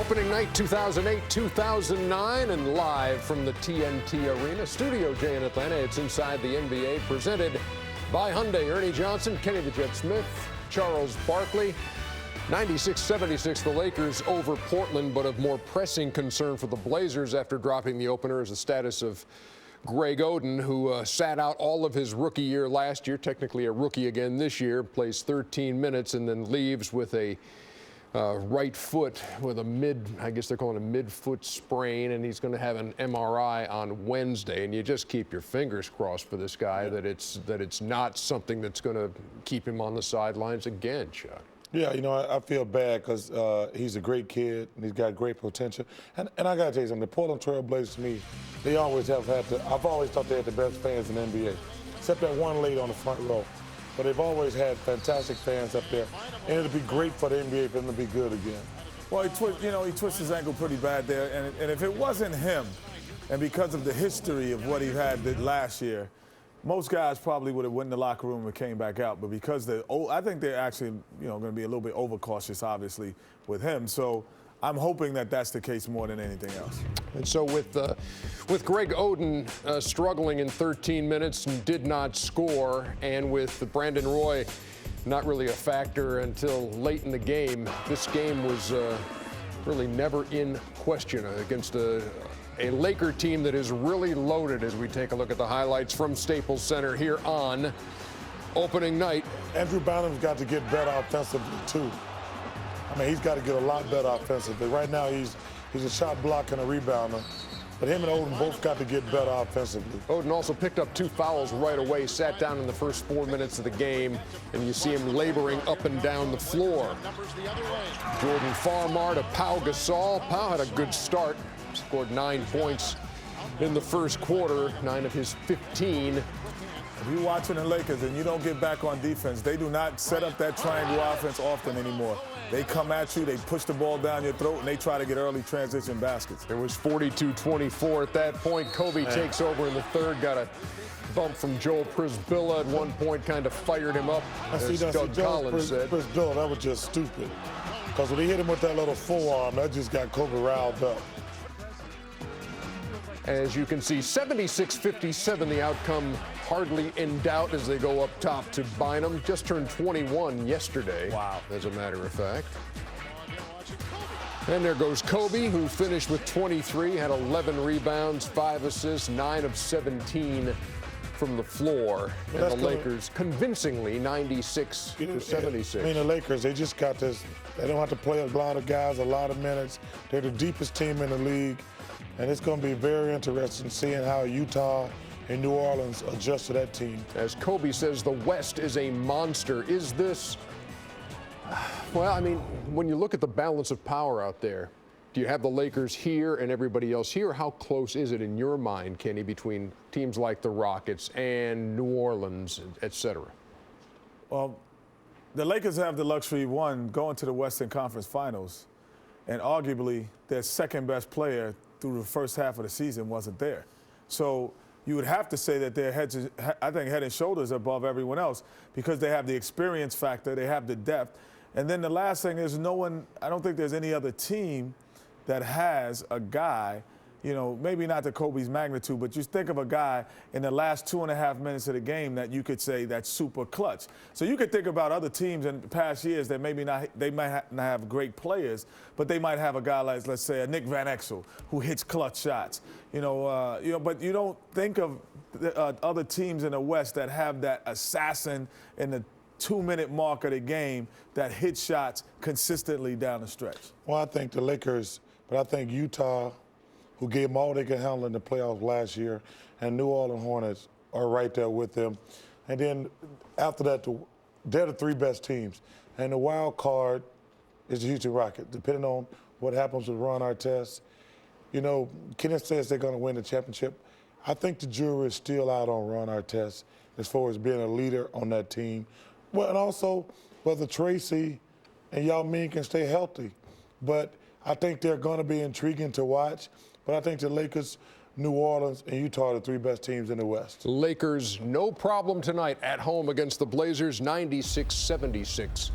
Opening night 2008-2009 and live from the TNT Arena. Studio J in Atlanta. It's Inside the NBA, presented by Hyundai. Ernie Johnson, Kenny the Jet Smith, Charles Barkley. 96-76, the Lakers over Portland, but of more pressing concern for the Blazers after dropping the opener is the status of Greg Oden, who sat out all of his rookie year last year, technically a rookie again this year, plays 13 minutes and then leaves with a right foot with a I guess they're calling it a mid-foot sprain, and he's going to have an MRI on Wednesday. And you just keep your fingers crossed for this guy that it's not something that's going to keep him on the sidelines again, Chuck. Yeah, you know, I feel bad because he's a great kid and he's got great potential. And I got to tell you something, the Portland Trail Blazers, to me, they always have had I've always thought they had the best fans in the NBA, except that one lady on the front row. But they've always had fantastic fans up there, and it'll be great for the NBA for them to be good again. Well, he twisted his ankle pretty bad there, and if it wasn't him, and because of the history of what he had last year, most guys probably would have went in the locker room and came back out. But because I think they're actually, going to be a little bit overcautious, obviously, with him. So I'm hoping that that's the case more than anything else. And so with Greg Oden struggling in 13 minutes and did not score, and with Brandon Roy not really a factor until late in the game, this game was really never in question against a Laker team that is really loaded as we take a look at the highlights from Staples Center here on opening night. Andrew Bynum's got to get better offensively, too. I mean, he's got to get a lot better offensively. Right now, he's a shot blocker and a rebounder. But him and Oden both got to get better offensively. Oden also picked up 2 fouls right away, sat down in the first 4 minutes of the game, and you see him laboring up and down the floor. Jordan Farmar to Pau Gasol. Pau had a good start, scored 9 points in the first quarter, 9 of his 15. If you're watching the Lakers and you don't get back on defense, they do not set up that triangle offense often anymore. They come at you, they push the ball down your throat, and they try to get early transition baskets. It was 42-24 at that point. Kobe takes over in the third, got a bump from Joel Prisbilla at one point, kind of fired him up, as Doug Collins said. Prisbilla, that was just stupid. Because when he hit him with that little forearm, that just got Kobe riled up. As you can see, 76-57, the outcome hardly in doubt as they go up top to Bynum. Just turned 21 yesterday, wow, as a matter of fact. And there goes Kobe, who finished with 23, had 11 rebounds, 5 assists, 9 of 17 from the floor. And the Lakers convincingly 96-76. I mean, the Lakers, they just got this. They don't have to play a lot of guys a lot of minutes. They're the deepest team in the league. And it's going to be very interesting seeing how Utah and New Orleans adjust to that team. As Kobe says, the West is a monster. Is this, well, I mean, when you look at the balance of power out there, do you have the Lakers here and everybody else here? How close is it in your mind, Kenny, between teams like the Rockets and New Orleans, et cetera? Well, the Lakers have the luxury, one, going to the Western Conference Finals, and arguably their second best player through the first half of the season wasn't there. So you would have to say that they're head and shoulders above everyone else because they have the experience factor, they have the depth. And then the last thing is I don't think there's any other team that has a guy, maybe not to Kobe's magnitude, but just think of a guy in the last 2.5 minutes of the game that you could say that's super clutch. So you could think about other teams in past years that they might not have great players, but they might have a guy like, let's say, a Nick Van Exel who hits clutch shots. But you don't think of other teams in the West that have that assassin in the 2-minute mark of the game that hits shots consistently down the stretch. Well, I think the Lakers, but I think Utah, who gave them all they could handle in the playoffs last year, and New Orleans Hornets are right there with them. And then after that, they're the 3 best teams. And the wild card is the Houston Rockets, depending on what happens with Ron Artest. Kenneth says they're going to win the championship. I think the jury is still out on Ron Artest as far as being a leader on that team. Well, and also whether Tracy and Yao Ming can stay healthy. But I think they're going to be intriguing to watch. But I think the Lakers, New Orleans, and Utah are the 3 best teams in the West. Lakers, no problem tonight at home against the Blazers, 96-76.